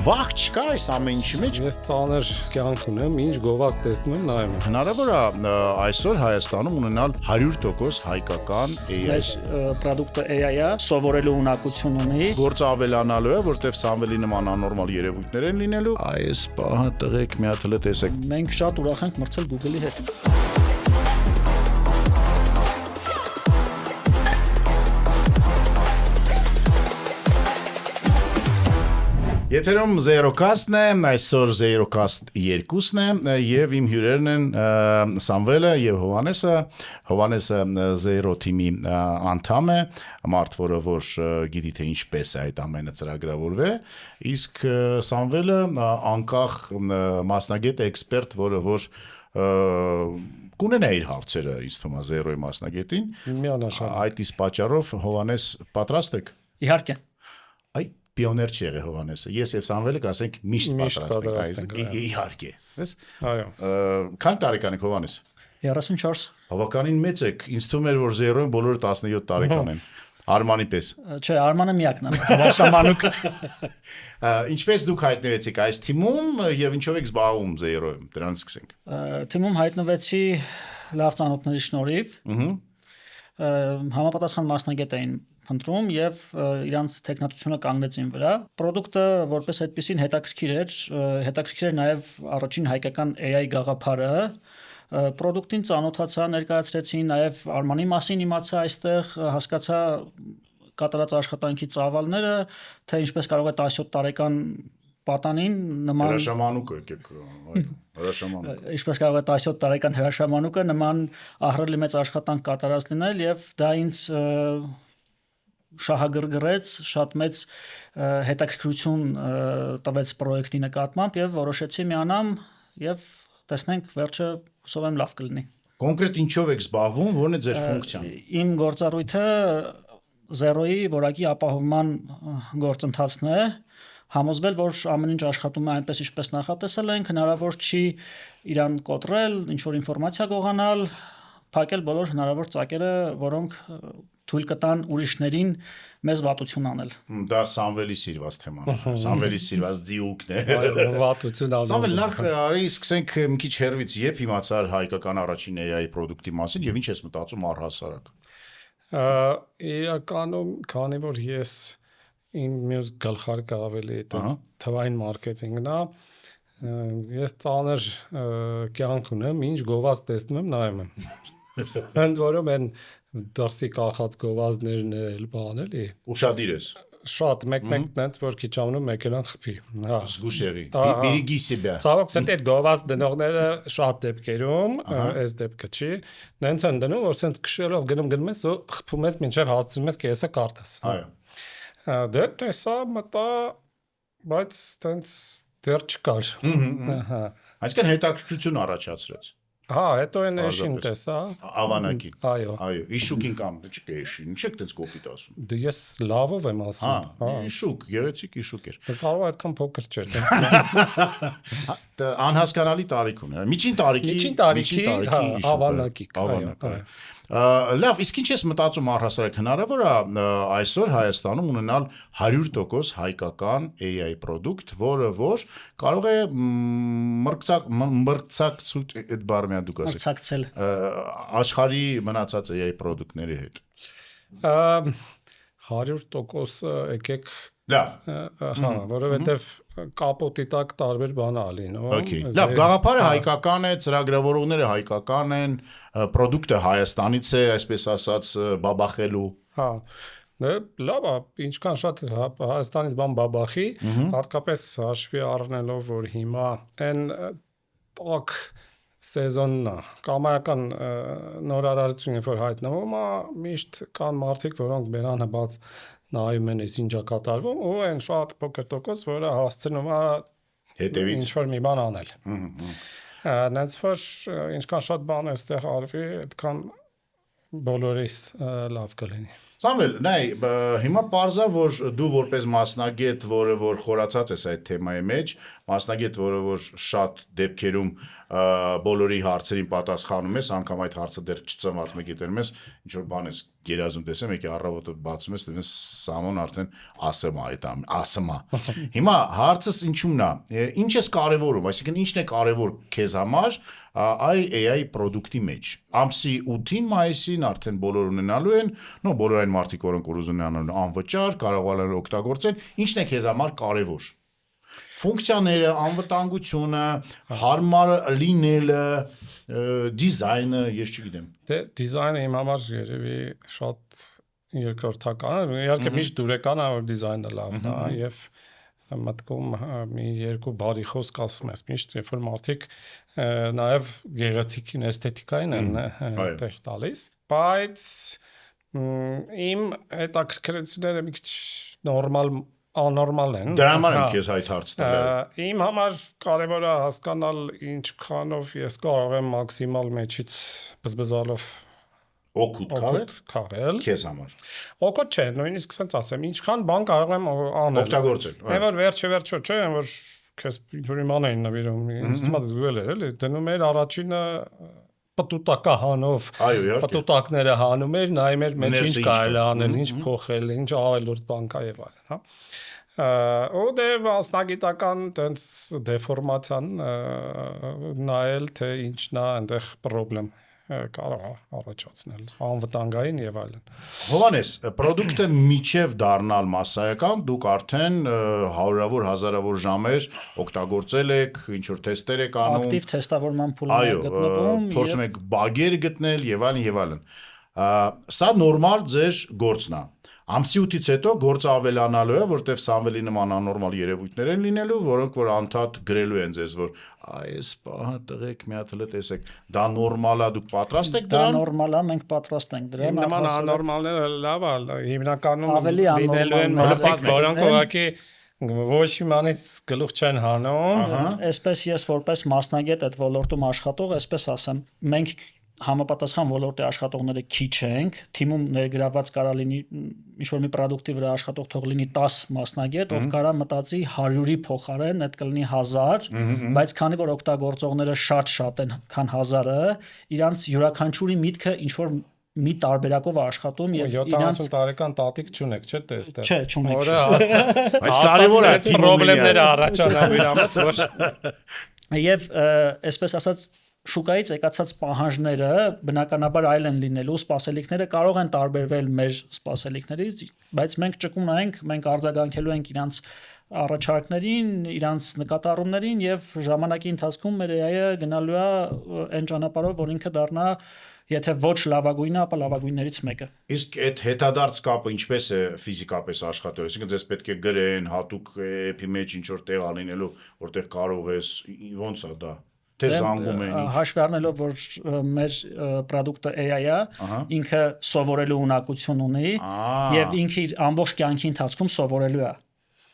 Վախ չկա այս ամեն ինչի մեջ։ Ես ծանր կյանք ունեմ, ինչ գովաց տեսնում եմ, նայում եմ։ Հնարավոր է այսօր Հայաստանում ունենալ 100% հայկական AI։ Այս product-ը AI-ը սովորելու ունակություն ունի։ Գործը ավելանալու է, որտեվ Սամվելի նման աննորմալ երևույթներ են լինելու։ Այս պահը տղեկ մի հատ հլը տեսեք։ Մենք շատ ուրախ ենք մրցել Google-ի հետ։ Եթերում Zerocast-ն է, այսօր Zerocast 2-ն է եւ իմ հյուրերն են Սամվելը եւ Հովհաննեսը։ Հովհաննեսը Zero թիմի անդամ է, մարդ, որ գիտի թե ինչպես է այդ ամենը ծրագրավորվել, իսկ Սամվելը անկախ մասնագետ էքսպերտ, որ կունենա իր հարցերը, ինձ թվում է Zero-ի մասնագետին։ Միանշանակ։ Այդ իսկ պատճառով Հովհաննես պատրաստ եք։ Իհարկե։ Այ պիոներ չի եղել Հովհաննեսը։ Ես եւ Սամվելը կասենք միշտ պատրաստ ենք, իհարկե, ես։ Այո։ Քանի տարեկան եք Հովհաննես։ 34։ Բավականին մեծ եք։ Ինձ թվում էր որ 0-ն բոլորը 17 տարեկան են։ Արմանի պես։ Չէ, Արմանը միակն է։ Վաշամանուկ։ Ինչպես դուք հայտնվեցիք այս թիմում եւ ինչով եք զբաղվում 0-ում։ Դրանից սկսենք։ Թիմում հայտնվեցի լավ ծանոթների շնորհիվ։ Համապատասխան մասնագետ էին փնտրում եւ իրանց տեխնատությունը կանգնեցին վրա։ Պրոդուկտը որպես այդպեսին հետաքրքիր էր նաեւ առաջին հայկական AI գաղափարը։ Պրոդուկտին ծանոթացա, ներկայացրեցին, նաեւ Արմանի մասին իմացա այստեղ, հասկացա կատարած աշխատանքի ծավալները, թե ինչպես կարող է 17 տարեկան պատանին նման հրաշամանուկ եկեք, այո, հրաշամանուկ։ Ինչպես կարող է 17 տարեկան հրաշամանուկը նման ահռելի մեծ աշխատանք կատարած լինել եւ դա ինձ շահագրգռեց, շատ մեծ հետաքրքրություն տվեց պրոյեկտի նկատմամբ եւ որոշեցի միանամ եւ տեսնենք վերջը հուսով եմ լավ կլինի։ Կոնկրետ ինչով եք զբաղվում, ո՞րն է ձեր ֆունկցիան։ Իմ գործառույթը Zero-ի որակի ապահովման գործընթացն է։ Համոզվել, որ ամեն ինչ աշխատում է այնպես ինչպես նախատեսել ենք, հնարավոր չի իրան կոտրել, ինչ-որ ինֆորմացիա գողանալ, փակել բոլոր հնարավոր ծակերը, որոնք թույլ կտան ուրիշներին մեզ վատություն անել։ Դա Սամվելի սիրված թեման է։ Սամվելի սիրված ձիուկն է։ Այո, վատություն անում։ Սամվել, նախ արի սկսենք մի քիչ հերվից, երբ իմացար հայկական առաջին AI պրոդուկտի մասին եւ ինչ ես մտածում առհասարակ։ Իրականում, քանի որ ես իմ մյուս գլխարկը ավելի թվային մարքեթինգն է, ես ծանր կյանք ունեմ, ինչ գովաց տեսնում եմ, նայում եմ։ Ընդ որում են դրսի կախած գովազդներն էլ բան էլի։ Ուշադիր ես։ Շատ մեկ-մեկ տենց որ քիչ ամնում մեքենան խփի։ Հա։ Զգուշերի։ Բերիգի себя։ Ցավոք սենտ այդ գովաց դնողները շատ դեպքերում, այս դեպքը չի, նենց են դնում, որ սենց քշելով գնում ես ու խփում ես մինչև հասցնում ես կեսը կարտես։ Այո։ Դե տեսա մտա, բայց տենց դեռ չկար։ Ահա։ Այսինքն հետաքրքրություն առաջացրեց։ Հա, հետո են էշին տեսա։ Ավանակին։ Այո։ Այո, իշուկին կամ չկա էշին, ինչեք դες կոպիտ ասում։ Դե ես լավով եմ ասում։ Հա, իշուկ, գեղեցիկ իշուկ էր։ Դա կարող է այդքան փոքր չէր։ Անհասկանալի տարիք ունի։ Միջին տարիքի, ավանակի։ Ավանակի։ Լավ, իսկ ինչ ես մտածում առհասարակ հնարավոր է այսօր Հայաստանում ունենալ 100% հայկական AI պրոդուկտ, որը որ կարող է մրցակցել այդ բառը մի հատ դուք ասեք։ Մրցակցել։ Աշխարհի մնացած AI պրոդուկտների հետ։ 100% եկեք Լավ։ Հա, որովհետև կապոտի տակ տարբեր բան է լինում։ Okay։ Լավ, գաղափարը հայկական է, ծրագրավորողները հայկական են, պրոդուկտը Հայաստանից է, այսպես ասած, բաբախելու։ Հա։ Դե լավ է, ինչքան շատ Հայաստանից բան բաբախի, հատկապես հաշվի առնելով, որ հիմա այն տակ սեզոնն է, կամայական նորարարություն երբ որ հայտնվում է, միշտ կան մարդիկ, որոնք բերանը բաց նայում են այս ինչա կատարվում ու այն շատ փոքր տոկոս, որը հասցնում է հետևից ինչ-որ մի բան անել։ Նենց որ ինչքան շատ բան է այստեղ արվի, այդքան բոլորիս լավ կլինի։ Սամվել, նայ, հիմա պարզա, որ դու որպես մասնագետ, որը որ խորացած ես այդ թեմայի մեջ, մասնագետ, որը որ շատ դեպքերում բոլորի հարցերին պատասխանում ես, անգամ այդ հարցը դեռ չծնված մեկի դերում ես, ինչ որ բան ես գերազում տեսեմ, եկի առավոտը բացում ես, դες Սամոն արդեն ասմա։ Հիմա հարցս ինչումն է։ Ինչ ես կարևորում, այսինքն ինչն է կարևոր քեզ համար AI product-ի մեջ։ Ամսի 8-ին մայիսին արդեն բոլոր ունենալու են, բոլոր այն մարդիկ, որոնք ուզում են անվճար, կարող են օգտագործել, ինչն է քեզ համար կարևոր։ Ֆունկցիաները, անվտանգությունը, հարմար լինելը, դիզայնը, ես չգիտեմ։ Դե դիզայնը իմ համար երևի շատ երկրորդական է, իհարկե միշտ դուրեկան է որ դիզայնը լավն է եւ մտքում մի երկու բարի խոսք ասում ես միշտ երբ որ մարդիկ նաեւ գեղեցիկին էսթետիկային են տեղ տալիս, բայց իմ հետաքրքրությունները մի քիչ աննորմալ են։ Դրա համար եմ քեզ այդ հարց տալու։ Իմ համար կարևոր է հասկանալ ինչքանով ես կարող եմ մաքսիմալ մեջից բզբզալով օգուտ քաղել։ Քեզ համար։ Օգուտ չէ, նույնիսկ ասած ասեմ, ինչքան բան կարող եմ անել։ Օգտագործել։ Եվ որ վերջը չէ, որ քեզ ինչ-որ իման էին նվիրում, ինձ թվում է դու էլի, դնում էր առաջինը պտուտակահանով, պտուտակները հանում էր, նայում էր մեջ ինչ կարելի անել, ինչ փոխել, ինչ ավելորդ բան կա եւ այլն, հա։ Ու դե մասնագիտական տենց դեֆորմացիան նայել թե ինչն է այնտեղ խնդրեմ կարող է առաջացնել, անվտանգային եւ այլն։ Հովանես, product-ը միջև դառնալ massայական, դուք արդեն հարյուրավոր հազարավոր ժամեր օգտագործել եք, ինչ որ թեստեր եք անում, ակտիվ թեստավորման փուլում եք գտնվում, փորձում եք բագեր գտնել եւ այլն եւ այլն։ Սա նորմալ ձեր գործն է։ Ամսի 8-ից հետո գործը ավելանալու է, որտեվ Սամվելի նման աննորմալ երևույթներ են լինելու, որոնք որ անդադ գրելու են ձեզ, որ այս պահը տղեկ մի հատ հələ տեսեք, դա նորմալ է, դուք պատրաստ եք դրան։ Դա նորմալ է, մենք պատրաստ ենք դրան։ Նման աննորմալները լավ է, հիմնականում ավելի լինելու են մարդիկ, որոնք ուղղակի ոչ իմանից գլուխ չեն հանում։ Այսպես ես որպես մասնագետ այդ ոլորտում աշխատող, այսպես ասեմ, մենք համապատասխան ոլորտի աշխատողները քիչ ենք, թիմում ներգրավված կարա լինի ինչ-որ մի product-ի վրա աշխատող թող լինի 10 մասնագետ, ով կարա մտածի 100-ի փոխարեն, այդ կլինի 1000, բայց քանի որ օգտագործողները շատ են, քան 1000-ը, իրանց յուրաքանչյուրի միտքը ինչ-որ մի տարբերակով աշխատում եւ 70 տարեկան տատիկ չունեք, չէ՞ տեստեր։ Չէ, չունեք։ Բայց կարևոր է խնդիրները առաջանալու իր համար։ Եվ այսպես ասած շուկայից եկածած պահանջները բնականաբար այլ են լինելու, սպասելիքները կարող են տարբերվել մեր սպասելիքներից, բայց մենք ճկուն ենք, մենք արձագանքելու ենք իրանց առաջարկներին, իրանց նկատառումներին եւ ժամանակի ընթացքում մեր AI-ը գնալու է այն ճանապարհով, որ ինքը դառնա եթե ոչ լավագույնը, ապա լավագույններից մեկը։ Իսկ այդ հետադարձ կապը ինչպես է ֆիզիկապես աշխատել, այսինքն ձեզ պետք է գրեն հատուկ էփի մեջ ինչ որ տեղ անելու, որտեղ կարող ես ոնց է դա թե զանգում են ինչ։ Հաշվի առնելով, որ մեր product-ը AI-ը, ինքը սովորելու ունակություն ունի եւ ինքը իր ամբողջ կյանքի ընթացքում սովորելու է։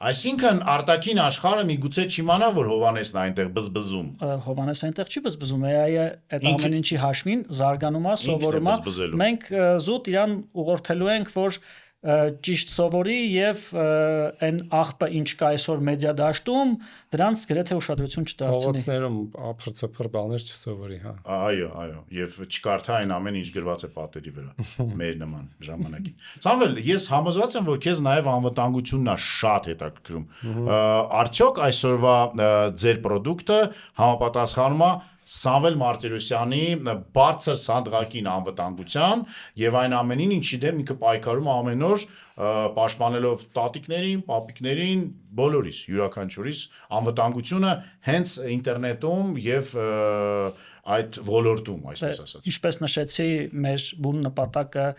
Այսինքն արտաքին աշխարհը միգուցե չիմանա, որ Հովանեսն այնտեղ բզբզում։ Հովանեսը այնտեղ չի բզբզում, AI-ը այդ ամեն ինչի հաշվին զարգանում է, սովորում է։ Մենք զուտ իրան ուղղորդելու ենք, որ ճիշտ սովորի եւ այն աղբը ինչ կա այսօր մեդիա դաշտում դրանց գրեթե ուշադրություն չդարձնի։ Փողոցներում ափրծփր բաներ չսովորի, հա։ Այո, եւ չկարդա այն ամեն ինչ գրված է պատերի վրա մեր նման ժամանակին։ Սամվել, ես համոզված եմ, որ քեզ նաեւ անվտանգությունն է շատ հետաքրքրում։ Արդյոք այսօրվա ձեր product-ը համապատասխանում է Սամվել Մարտիրոսյանի բարձր սանդղակին անվտանգության եւ այն ամենին, ինչի դեմ ինքը պայքարում ամեն օր պաշտպանելով տատիկներին, պապիկներին, բոլորիս, յուրաքանչյուրիս անվտանգությունը հենց ինտերնետում եւ այդ ոլորտում, այսպես ասած։ Ինչպես նշեցի, մեր բուն նպատակը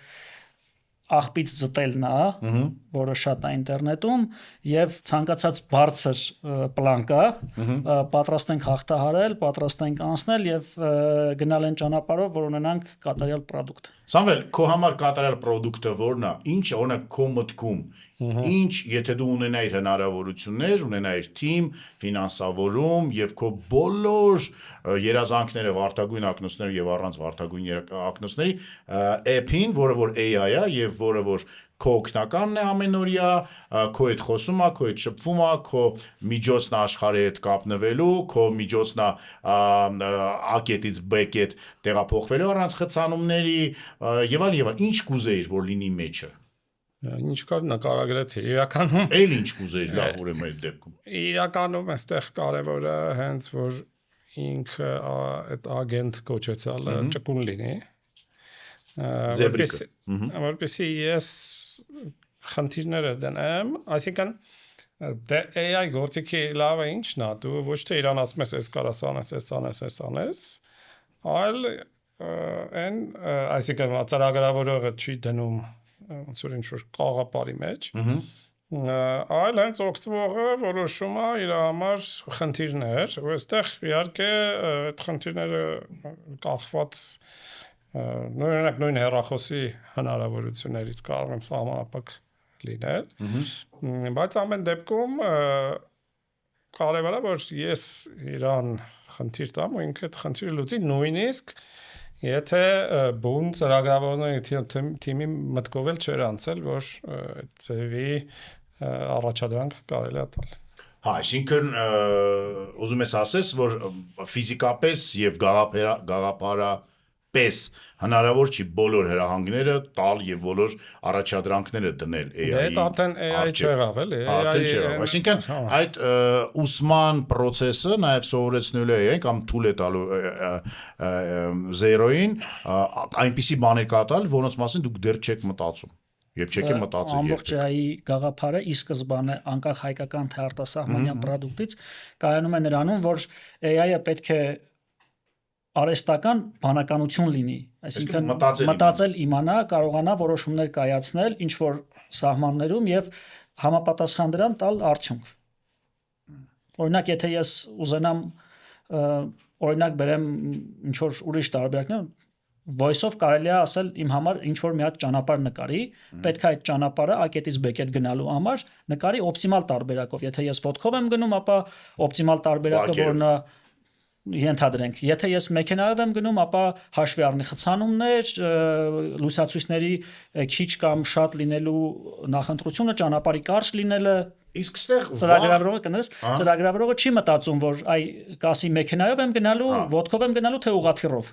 աղբից զտելն է, որը շատ է ինտերնետում եւ ցանկացած բարձր պլան կա, պատրաստ ենք հաղթահարել, պատրաստ ենք անցնել եւ գնալ այն ճանապարհով, որ ունենանք կատարյալ product։ Սամվել, քո համար կատարյալ product-ը որն է, ինչ օրինակ քո մտքում, ինչ եթե դու ունենայիր հնարավորություններ, ունենայիր թիմ, ֆինանսավորում եւ քո բոլոր երազանքները վարտագույն ակնոցներ եւ առանց վարտագույն ակնոցների, app-ին, որը որ AI-ա եւ որը որ քո օգնականն է ամենօրյա, քո հետ խոսում է, քո հետ շփվում է, քո միջոցն է աշխարհի հետ կապնվելու, քո միջոցն է A-կետից B-կետ տեղափոխվելու առանց խցանումների եւ այլ, ինչ կուզեիր, որ լինի մեջը։ Ինչ կար նկարագրեցի իրականում Էլ ինչ կուզեիր, լավ ուրեմն այդ դեպքում։ իրականում այստեղ կարևորը հենց որ ինքը այդ agent կոչեցյալը ճկուն լինի որպեսզի ես խնդիրները դնեմ այսինքն դե AI գործիքի լավը ինչն է դու ոչ թե իրան ասում ես այս կարաս անես այլ այն այսինքն ծրագրավորողը չի դնում ոնց որ ինչ-որ կաղապարի մեջ այլ հենց օգտվողը որոշում է իր համար խնդիրներ ու այստեղ իհարկե այդ խնդիրները կախված նույն հեռախոսի հնարավորություններից կարող են սահմանափակ լինել բայց ամեն դեպքում կարևորը որ ես իրան խնդիր տամ ու ինքը այդ խնդիրը լուծի նույնիսկ եթե բուն ծրագրավորողների թիմի մտքով էլ չէր անցել, որ այդ ձևի առաջադրանք կարելի է տալ։ Հա, այսինքն ուզում ես ասես, որ ֆիզիկապես եւ գաղափարապես հնարավոր չի բոլոր հրահանգները տալ եւ բոլոր առաջադրանքները դնել AI-ի։ Դա արդեն AI չեղավ էլի։ Արդեն չեղավ։ Այսինքն այդ ուսման process-ը նաեւ սովորեցնելու է AI կամ tool է տալու zero-ին այնպիսի բաներ կատարել, որոնց մասին դուք դեռ չեք մտածում։ Եվ չեք մտածել ամբողջ AI գաղափարը ի սկզբանե անկախ հայկական թե արտասահմանյան product-ից կայանում է նրանում, որ AI-ը պետք է արհեստական բանականություն լինի, այսինքն մտածել իմանա, կարողանա որոշումներ կայացնել ինչ որ սահմաններում եւ համապատասխան դրան տալ արդյունք։ Օրինակ, եթե ես ուզենամ օրինակ բերեմ ինչ որ ուրիշ տարբերակներ, voice-ով կարելի է ասել իմ համար ինչ որ մի հատ ճանապարհ նկարի, պետք է այդ ճանապարհը A-կետից B-կետ գնալու համար նկարի օպտիմալ տարբերակով։ Եթե ես ոտքով եմ գնում, ապա օպտիմալ տարբերակը որն է ենթադրենք, եթե ես մեքենայով եմ գնում, ապա հաշվի առնի խցանումներ, լուսացույցների քիչ կամ շատ լինելու նախընտրությունը, ճանապարհի կարճ լինելը, իսկ ստեղ ծրագրավորողը կներես, ծրագրավորողը չի մտածում, որ այ կասի մեքենայով եմ գնալու, ոտքով եմ գնալու թե ուղղաթիռով։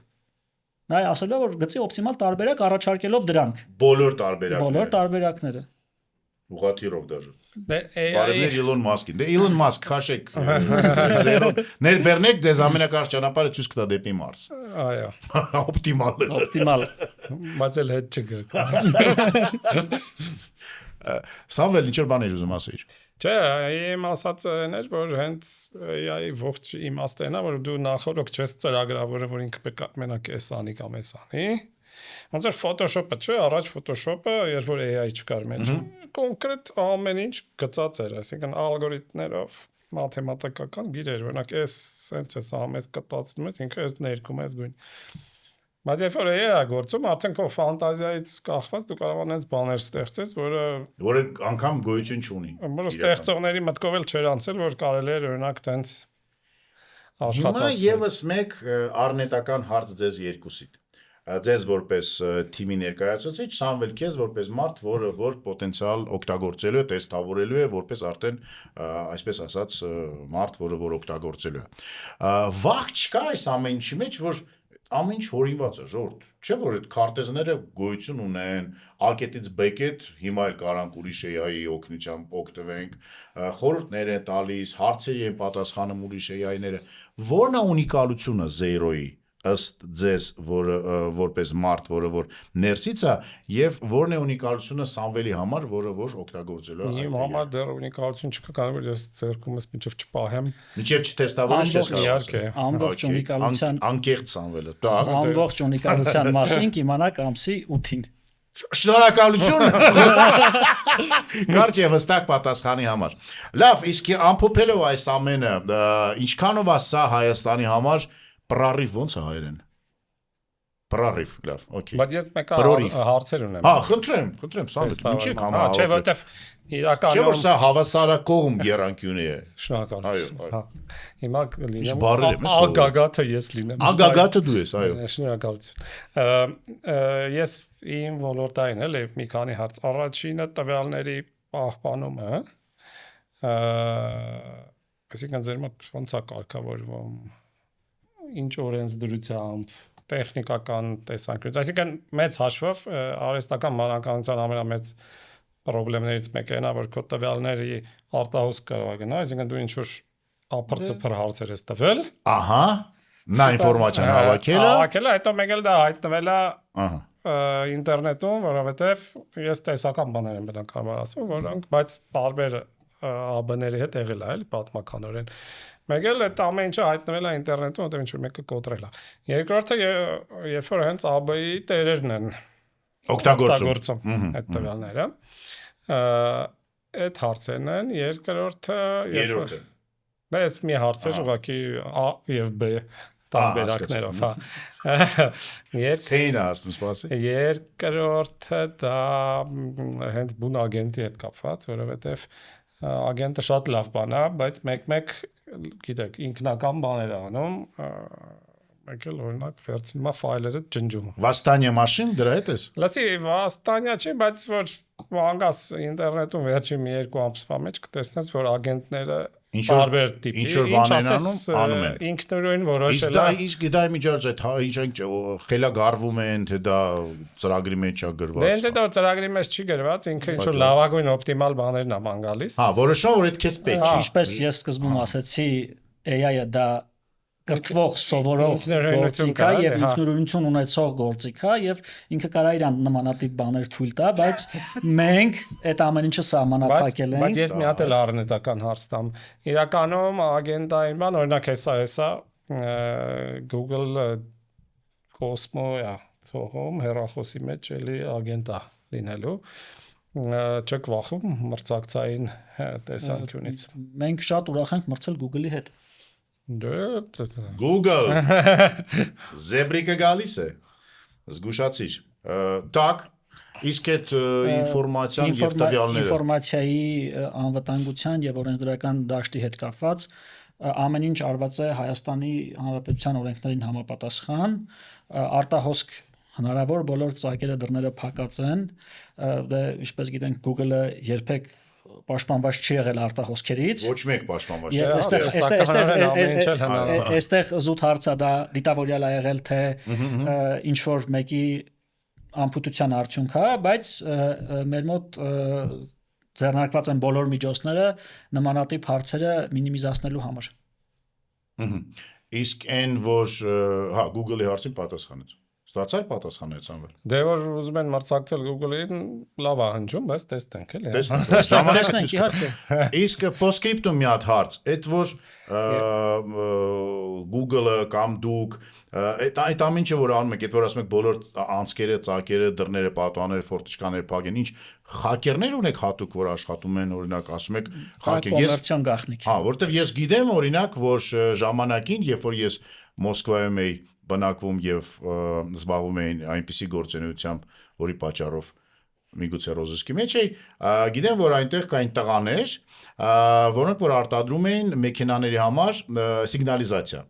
Նա ասելով որ գծի օպտիմալ տարբերակ առաջարկելով դրանք։ Բոլոր տարբերակները։ Ուղղաթիռով դաժե։ Դե Բարևներ Elon Musk-ին։ Դե Elon Musk քաշեք zero ներբեռնեք ձեզ ամենակարճ ճանապարհը ցույց կտա դեպի Մարս։ Այո։ Օպտիմալ։ Բայց էլ հետ չգա։ Սամվել ինչ որ բաներ ուզում ասեիր։ Չէ, իմ ասածն էր, որ հենց AI ողջ իմաստն է, որ դու նախորդ չես ծրագրավորը, որ ինքը պետք է մենակ էս անի կամ էս անի։ Ոնց որ Photoshop-ը չէ, առաջ Photoshop-ը, երբ որ AI չկար մեջ, կոնկրետ ամեն ինչ գծած էր, այսինքն ալգորիթմներով մաթեմատիկական գիրեր, օրինակ էս sense էս ամես կտածնում ես, ինքը էս ներկում ես գույն։ Բայց երբ որ AI-ը գործում, արդեն քո ֆանտազիայից կախված դու կարող ես բաներ ստեղծես, որը անգամ գոյություն չունի։ Որը ստեղծողների մտքով էլ չէր անցել, որ կարելի է օրինակ տենց աշխատացնել։ Հիմա եւս մեկ առնետական հարց ձեզ երկուսիդ։ Ձեզ որպես թիմի ներկայացուցիչ, Սամվել քեզ որպես մարդ, որ պոտենցիալ օգտագործելու է, տեստավորելու է, որպես արդեն այսպես ասած մարդ, որ օգտագործելու է։ Վաղ չկա այս ամեն ինչի մեջ, որ ամեն ինչ հորինված է, ժողովուրդ։ Չէ՞ որ այդ քարտեզները գոյություն ունեն, A-կետից B-կետ, հիմա էլ կարանք ուրիշ AI-ի օգնությամբ օգտվենք, խորհուրդներ են տալիս, հարցերի են պատասխանում ուրիշ AI-ները։ Որն է ունիկալությունը zero-ի ըստ ձեզ, որպես մարդ, որ ներսից է, եւ որն է ունիկալությունը Սամվելի համար, որ օգտագործելու է։ Իմ համար դեռ ունիկալություն չկա, կարող է ես ձեռքումս մինչև չպահեմ։ Մինչև չտեստավորես չես Իհարկե։ Ամբողջ ունիկալության անկեղծ Սամվելը։ Դա ամբողջ ունիկալության մասին կիմանաք ամսի 8-ին։ Շնորհակալություն։ Կարճ եւ հստակ պատասխանի համար։ Լավ, իսկ ամփոփելով այս ամենը, ինչքանով է սա Հայաստանի համար Պրարիվ ոնց է հայերեն։ Պրարիվ, լավ, օքեյ։ Բայց ես մեկը հարցեր ունեմ։ Հա, խնդրեմ, Սամվել, ինչի՞ համահավաք։ Չէ, որտեվ իրականում Չէ՞ որ սա հավասարակողմ երանգյունի է։ Շնորհակալություն։ Հա։ Հիմա Ինչ լինեմ բառեր եմ, սա։ ագագաթը ես լինեմ։ Ագագաթը դու ես, այո։ Շնորհակալություն։ Ես իմ ոլորտային էլի մի քանի հարց։ Առաջինը տվյալների պահպանումը, այսինքն ձեր մոտ ոնց է կարգավորվում, ինչ օրենսդրությամբ, տեխնիկական տեսանկյունից, այսինքն մեծ հաշվով արհեստական մանրանկարության ամենամեծ խնդիրներից մեկը նա որ քո տվյալների արտահոսք կարող է գնա, այսինքն դու ինչ որ ապրծփր հարցեր ես տվել, Ահա, նա ինֆորմացիան հավաքելը, հետո մեկ էլ դա հայտնվել է ահա, ինտերնետում, որովհետև ես տեսական բաներ եմ բնականաբար ասում, որոնք բայց տարբեր ԱԲ-ների հետ եղել է, էլի պատմականորեն։ Մեկ էլ այդ ամեն ինչը հայտնվել է ինտերնետում, որտեղ ինչ որ մեկը կոտրել է։ Երկրորդը երբ որ հենց ԱԲ-ի տերերն են օգտագործում։ այդ տվյալները, այդ հարցերն են, երկրորդը Երրորդը։ դա էս մի հարցեր ուղղակի A եւ B տարբերակներով, հա։ Ցեին ասում սպասի։ Երկրորդը դա հենց բուն ագենտի հետ կապված, որովհետև ագենտը շատ լավ բան է, բայց մեկ-մեկ գիտեք, ինքնական բաներ է անում, մեկ էլ օրինակ վերցնում է ֆայլերը ջնջում։ Վաստանյա մաշին դրա հետ ես։ Լսի, վաստանյա չի, բայց որ անգաս ինտերնետում վերջին 1-2 ամսվա մեջ կտեսնես, որ ագենտները տարբեր տիպի, ինչ որ բաներ անում են։ ինքնուրույն որոշել է։ Իսկ դա միջոց այդ ինչ խելագարվում են, թե դա ծրագրի մեջ է գրված։ Դե դա ծրագրի մեջ չի գրված, ինքը ինչ որ լավագույն օպտիմալ բաներն է ման գալիս։ Հա, որոշում որ այդ քեզ պետք չի։ Ինչպես ես սկզբում ասացի, AI-ը դա կրթվող սովորող գործիք է եւ ինքնուրույնություն ունեցող գործիք է եւ ինքը կարող է իրան նմանատիպ բաներ թույլ տա, բայց մենք այդ ամեն ինչը սահմանափակել ենք։ Բայց ես մի հատ էլ առնետական հարց տամ։ Իրականում ագենտային բան, օրինակ հեսա Google Cosmo է թողում հեռախոսի մեջ էլի ագենտա լինելու։ Չեք վախում մրցակցային տեսանկյունից։ Մենք շատ ուրախ ենք մրցել Google-ի հետ։ Google Զեբրիկը գալիս է զգուշացիր так իսկ այդ ինֆորմացիան եւ տվյալները ինֆորմացիայի անվտանգության եւ օրենսդրական դաշտի հետ կապված ամեն ինչ արված է Հայաստանի Հանրապետության օրենքներին համապատասխան արտահոսք հնարավոր բոլոր ծակերը դռները փակած են դե ինչպես գիտենք Google-ը երբեք պաշտպանված չի եղել արտահոսքերից ոչ մեկ պաշտպանված չէ այստեղ զուտ հարցը դա դիտավորյալ է եղել թե ինչ որ մեկի ամփոփության արդյունք է բայց մեր մոտ ձեռնարկված են բոլոր միջոցները նմանատիպ հարցերը մինիմիզացնելու համար իսկ այն որ հա Google-ի հարցին պատասխանեց Ստացար պատասխանել Սամվել։ Դե որ ուզում են մրցակցել Google-ին, լավ է հնչում, բայց տեսնենք էլի։ Տեսնենք, ժամանակը ցույց կտա։ Իսկ post-scriptum մի հատ հարց, այդ որ Google-ը կամ դուք այդ ամեն ինչը որ անում եք, այդ որ ասում եք բոլոր անցքերը, ծակերը, դռները, պատուհանները, ֆորտիչկաները փակեն, ինչ հակերներ ունեք հատուկ որ աշխատում են, օրինակ ասում եք հակեն կոմերցիոն գաղտնիք։ Հա, որտեվ ես գիտեմ օրինակ, որ ժամանակին, երբ որ ես Մոսկվայում էի բնակվում եւ զբաղվում էին այնպիսի գործունեությամբ, որի պատճառով միգուցե ռոզիսկի մեջ էի, գիտեմ որ այնտեղ կային տղաներ, որոնք որ արտադրում էին մեքենաների համար սիգնալիզացիա։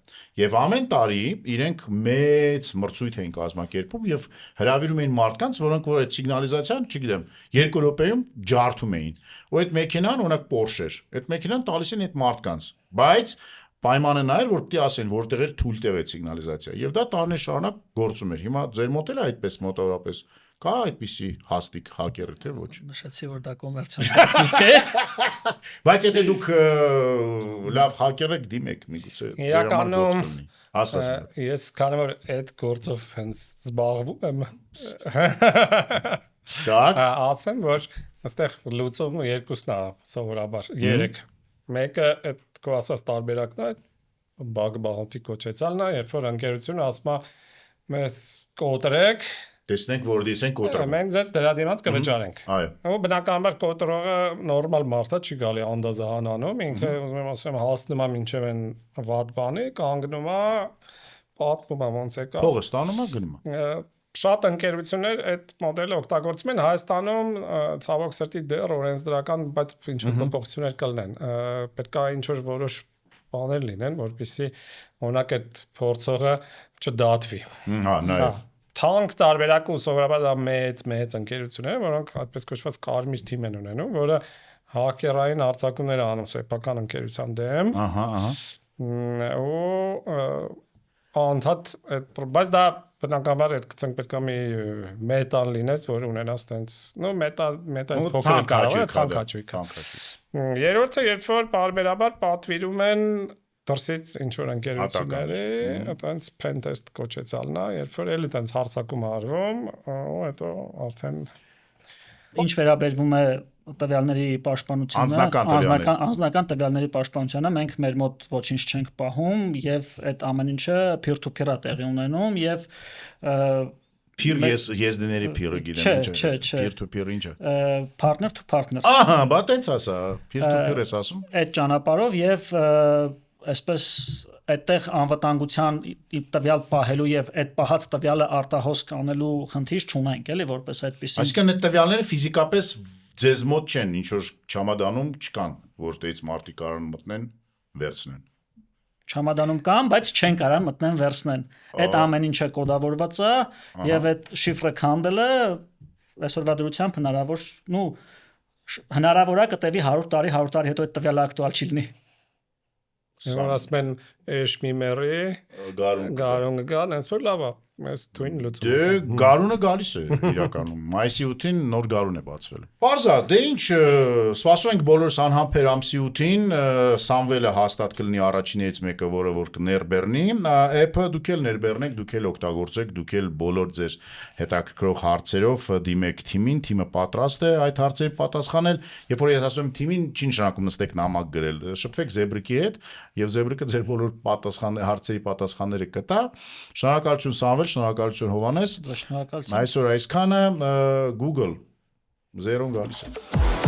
Եվ ամեն տարի իրենք մեծ մրցույթ էին կազմակերպում եւ հրավիրում էին մարդկանց, որոնք որ այդ սիգնալիզացիան, չգիտեմ, 2 րոպեում ջարդում էին։ Ու այդ մեքենան օրինակ Porsche էր։ Այդ մեքենան տալիս են այդ մարդկանց, բայց պայմանը նա էր, որ պիտի ասեն, որտեղ էր թույլ տեղ սիգնալիզացիա։ Եվ դա տարիներ շարունակ գործում էր։ Հիմա ձեր մոտ էլ այդպես մոտավորապես կա այդպիսի հաստիկ հակերը, թե ոչ։ Նշեցի, որ դա կոմերցիոն տեխնիկ է։ Բայց եթե դուք լավ հակեր եք, դիմեք, միգուցե իրականում ասես։ Ես քանի որ այդ գործով հենց զբաղվում եմ։ Так, ասեմ, որ այստեղ լուծումը երկուսն է սովորաբար, 3։ Մեկը այդ քո ասած տարբերակն է, bug bounty կոչեցալն է, երբ որ ընկերությունը ասում է մեզ կոտրեք, տեսնենք որ դիսենք կոտրում։ մենք ձեզ դրա դիմաց կվճարենք։ Այո։ Ու բնականաբար կոտրողը նորմալ մարդ է, չի գալի անդազահան անում, ինքը ուզում եմ ասեմ հասնում է մինչև այն վատ բանի, կանգնում է, պատմում եմ ոնց եկավ։ Փողը ստանում է գնում է։ Շատ ընկերություններ այդ մոդելը օգտագործում են Հայաստանում ցավոք սրտի դեռ օրենսդրական, բայց ինչ որ փոփոխություններ կլինեն։ Պետք է ինչ որ որոշ բաներ լինեն, որպեսզի օրինակ այդ փորձողը չդատվի։ Հա, նաեւ։ Թանկ տարբերակը սովորաբար դա մեծ ընկերություններ, որոնք այդպես կոչված կարմիր թիմ են ունենում, որը հակերային արձակումներ անում սեփական ընկերության դեմ։ Ահա։ Ու անդադ բայց դա բնականաբար այդ գցենք պետք է մի մետալ լինես, որ ունենաս տենց, մետալից փոքր կարող է քանքաճույք։ Երրորդը, երբ որ բարբերաբար պատվիրում են դրսից ինչ որ ընկերությունների, այտենց pen test կոչեցալնա, երբ որ էլի տենց հարցակում արվում, ու հետո արդեն Ինչ վերաբերվում է տվյալների պաշտպանությանը, անձնական տվյալների պաշտպանությանը մենք մեր մոտ ոչինչ չենք պահում եւ այդ ամեն ինչը peer-to-peer-ա տեղի ունենում եւ Peer եզդիների peer-ը գիտեմ ինչ է։ Peer-to-peer ինչ է։ Partner to partner։ Ահա, բա տենց ասա, peer-to-peer ես ասում։ Այդ ճանապարհով եւ այսպես այդտեղ անվտանգության տվյալ պահելու եւ այդ պահած տվյալը արտահոս կանելու խնդիր չունենք, էլի որպես այդպեսին։ Այսինքն այդ տվյալները ֆիզիկապես ձեզ մոտ չեն, ինչ որ չամադանում չկան, որտեղից մարդիկ կարան մտնեն, վերցնեն։ Չամադանում կան, բայց չեն կարող մտնեն վերցնեն։ Այդ ամեն ինչը կոդավորված է եւ այդ շիֆրը քանդելը այսօրվա դրությամբ հնարավոր է կտևի 100 տարի հետո այդ տվյալը ակտուալ չի լինի։ Որ ասում են էշմիմերի գարունը գան, այնց որ լավ է, մեզ թույն լուծում։ Դե գարունը գալիս է իրականում, մայիսի 8-ին նոր գարուն է բացվել։ Պարզա, դե ինչ, սպասում ենք բոլորս անհամբեր ամսի 8-ին, Սամվելը հաստատ կլինի առաջիններից մեկը, որը որ կներբեռնի, app-ը դուք էլ ներբեռնեք, դուք էլ օգտագործեք, դուք էլ բոլոր ձեր հետաքրքրող հարցերով դիմեք թիմին, թիմը պատրաստ է այդ հարցերին պատասխանել, երբ որ ես ասում եմ թիմին, չի նշանակում նստեք նամակ գրել, շփվեք Զեբրիկի հետ եւ Զեբրիկը ձեր բոլոր հարցերի պատասխանները կտա։ Շնորհակալություն Սամվել, շնորհակալություն Հովհաննես։ Շնորհակալություն։ Այսօր այսքանը Google 0 գալիս է։